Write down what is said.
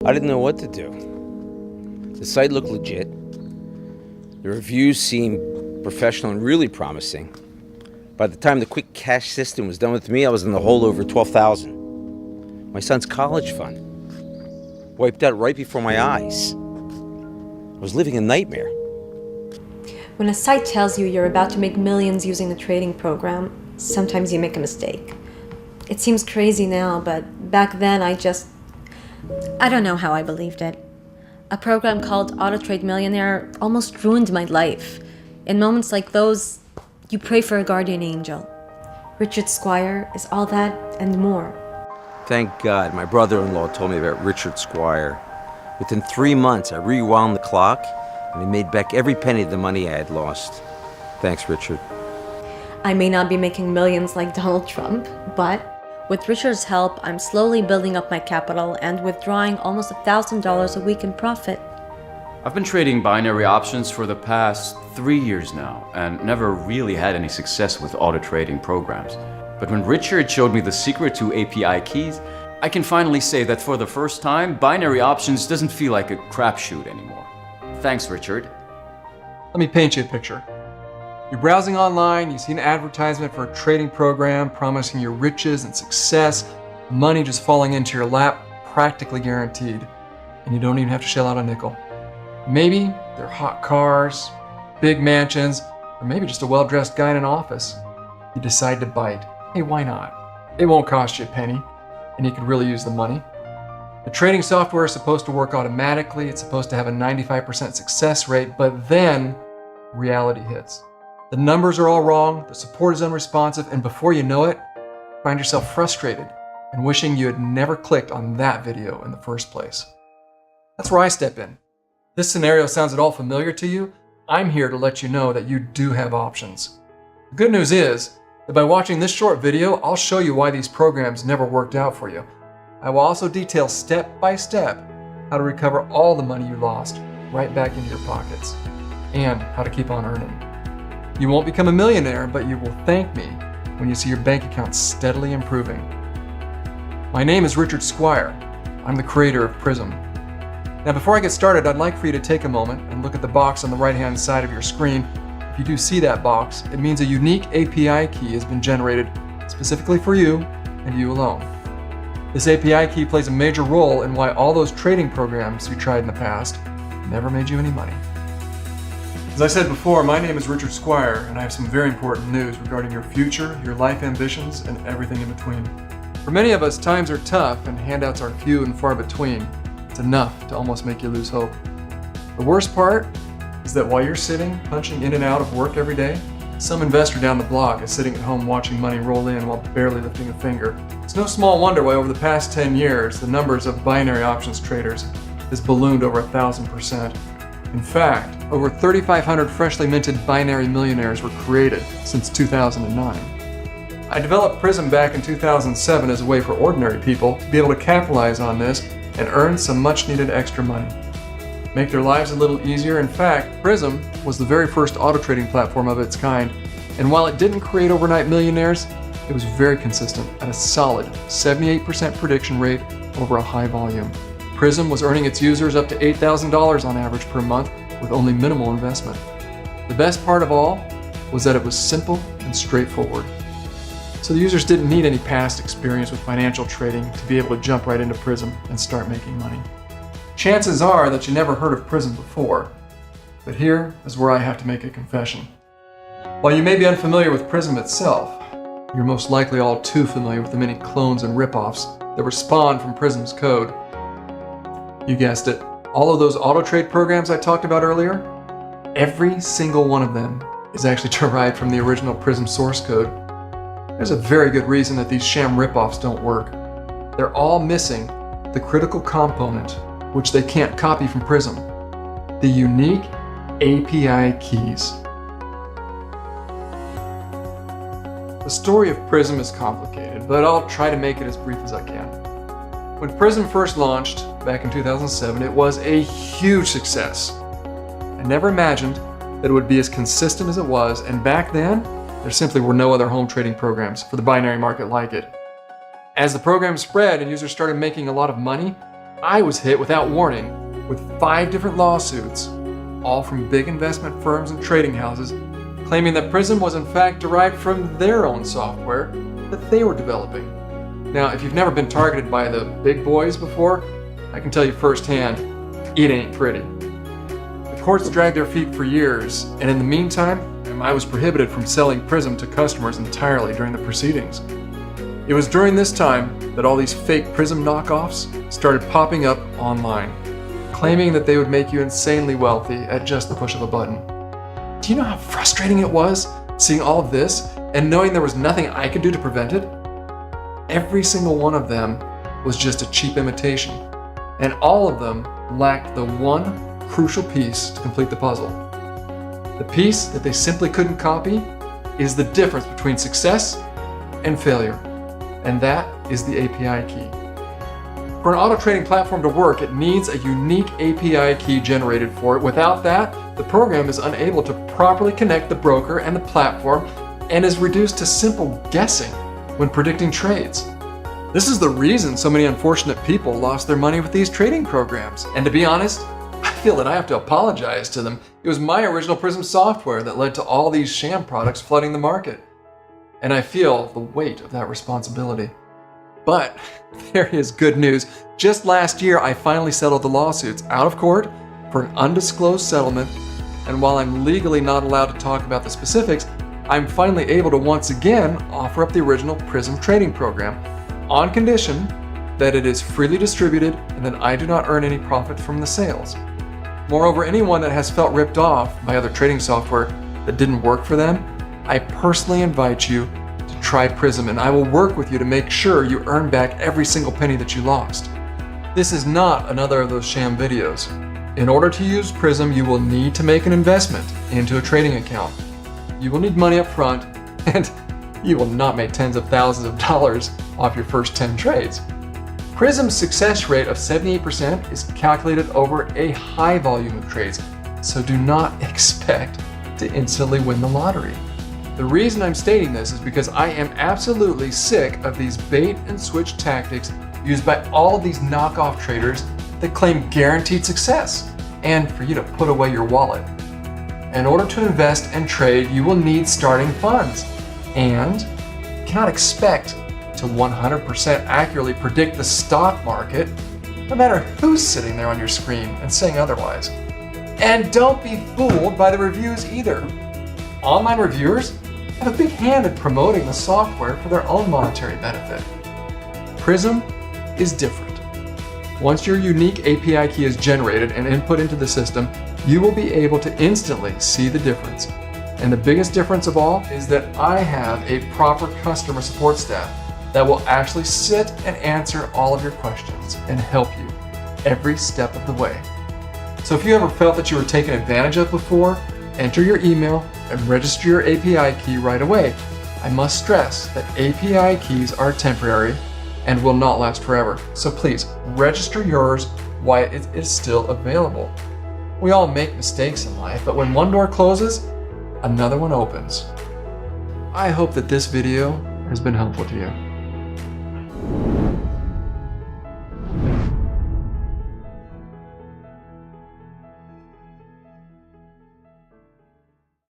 I didn't know what to do. The site looked legit. The reviews seemed professional and really promising. By the time the quick cash system was done with me, I was in the hole over $12,000. My son's college fund wiped out right before my eyes. I was living a nightmare. When a site tells you you're about to make millions using the trading program, sometimes you make a mistake. It seems crazy now, but back then I don't know how I believed it. A program called Auto Trade Millionaire almost ruined my life. In moments like those, you pray for a guardian angel. Richard Squire is all that and more. Thank God my brother-in-law told me about Richard Squire. Within 3 months, I rewound the clock and I made back every penny of the money I had lost. Thanks, Richard. I may not be making millions like Donald Trump, but with Richard's help, I'm slowly building up my capital and withdrawing almost $1,000 a week in profit. I've been trading binary options for the past 3 years now and never really had any success with auto trading programs. But when Richard showed me the secret to API keys, I can finally say that for the first time, binary options doesn't feel like a crapshoot anymore. Thanks, Richard. Let me paint you a picture. You're browsing online, you see an advertisement for a trading program promising you riches and success, money just falling into your lap, practically guaranteed, and you don't even have to shell out a nickel. Maybe they're hot cars, big mansions, or maybe just a well-dressed guy in an office. You decide to bite. Hey, why not? It won't cost you a penny, and you could really use the money. The trading software is supposed to work automatically, it's supposed to have a 95% success rate, but then reality hits. The numbers are all wrong, the support is unresponsive, and before you know it, you find yourself frustrated and wishing you had never clicked on that video in the first place. That's where I step in. This scenario sounds at all familiar to you? I'm here to let you know that you do have options. The good news is that by watching this short video, I'll show you why these programs never worked out for you. I will also detail step by step how to recover all the money you lost right back into your pockets and how to keep on earning. You won't become a millionaire, but you will thank me when you see your bank account steadily improving. My name is Richard Squire. I'm the creator of Prism. Now, before I get started, I'd like for you to take a moment and look at the box on the right-hand side of your screen. If you do see that box, it means a unique API key has been generated specifically for you and you alone. This API key plays a major role in why all those trading programs you tried in the past never made you any money. As I said before, my name is Richard Squire, and I have some very important news regarding your future, your life ambitions, and everything in between. For many of us, times are tough and handouts are few and far between. It's enough to almost make you lose hope. The worst part is that while you're sitting, punching in and out of work every day, some investor down the block is sitting at home watching money roll in while barely lifting a finger. It's no small wonder why over the past 10 years, the numbers of binary options traders has ballooned over 1,000%. In fact, over 3,500 freshly minted binary millionaires were created since 2009. I developed Prism back in 2007 as a way for ordinary people to be able to capitalize on this and earn some much needed extra money. Make their lives a little easier. In fact, Prism was the very first auto trading platform of its kind, and while it didn't create overnight millionaires, it was very consistent at a solid 78% prediction rate over a high volume. Prism was earning its users up to $8,000 on average per month with only minimal investment. The best part of all was that it was simple and straightforward. So the users didn't need any past experience with financial trading to be able to jump right into Prism and start making money. Chances are that you never heard of Prism before, but here is where I have to make a confession. While you may be unfamiliar with Prism itself, you're most likely all too familiar with the many clones and ripoffs that were spawned from Prism's code. You guessed it, all of those auto trade programs I talked about earlier, every single one of them is actually derived from the original Prism source code. There's a very good reason that these sham ripoffs don't work. They're all missing the critical component which they can't copy from Prism, the unique API keys. The story of Prism is complicated, but I'll try to make it as brief as I can. When Prism first launched back in 2007, it was a huge success. I never imagined that it would be as consistent as it was, and back then, there simply were no other home trading programs for the binary market like it. As the program spread and users started making a lot of money, I was hit without warning with 5 different lawsuits, all from big investment firms and trading houses, claiming that Prism was in fact derived from their own software that they were developing. Now, if you've never been targeted by the big boys before, I can tell you firsthand, it ain't pretty. The courts dragged their feet for years, and in the meantime, I was prohibited from selling Prism to customers entirely during the proceedings. It was during this time that all these fake Prism knockoffs started popping up online, claiming that they would make you insanely wealthy at just the push of a button. Do you know how frustrating it was seeing all of this and knowing there was nothing I could do to prevent it? Every single one of them was just a cheap imitation, and all of them lacked the one crucial piece to complete the puzzle. The piece that they simply couldn't copy is the difference between success and failure, and that is the API key. For an auto trading platform to work, it needs a unique API key generated for it. Without that, the program is unable to properly connect the broker and the platform and is reduced to simple guessing when predicting trades. This is the reason so many unfortunate people lost their money with these trading programs. And to be honest, I feel that I have to apologize to them. It was my original Prism software that led to all these sham products flooding the market. And I feel the weight of that responsibility. But there is good news. Just last year, I finally settled the lawsuits out of court for an undisclosed settlement. And while I'm legally not allowed to talk about the specifics, I'm finally able to once again offer up the original Prism trading program on condition that it is freely distributed and that I do not earn any profit from the sales. Moreover, anyone that has felt ripped off by other trading software that didn't work for them, I personally invite you to try Prism, and I will work with you to make sure you earn back every single penny that you lost. This is not another of those sham videos. In order to use Prism, you will need to make an investment into a trading account. You will need money up front, and you will not make tens of thousands of dollars off your first 10 trades. Prism's success rate of 78% is calculated over a high volume of trades, so do not expect to instantly win the lottery. The reason I'm stating this is because I am absolutely sick of these bait and switch tactics used by all of these knockoff traders that claim guaranteed success and for you to put away your wallet. In order to invest and trade, you will need starting funds, and you cannot expect to 100% accurately predict the stock market, no matter who's sitting there on your screen and saying otherwise. And don't be fooled by the reviews either. Online reviewers have a big hand in promoting the software for their own monetary benefit. Prism is different. Once your unique API key is generated and input into the system, you will be able to instantly see the difference. And the biggest difference of all is that I have a proper customer support staff that will actually sit and answer all of your questions and help you every step of the way. So if you ever felt that you were taken advantage of before, enter your email and register your API key right away. I must stress that API keys are temporary and will not last forever. So please register yours while it is still available. We all make mistakes in life, but when one door closes, another one opens. I hope that this video has been helpful to you.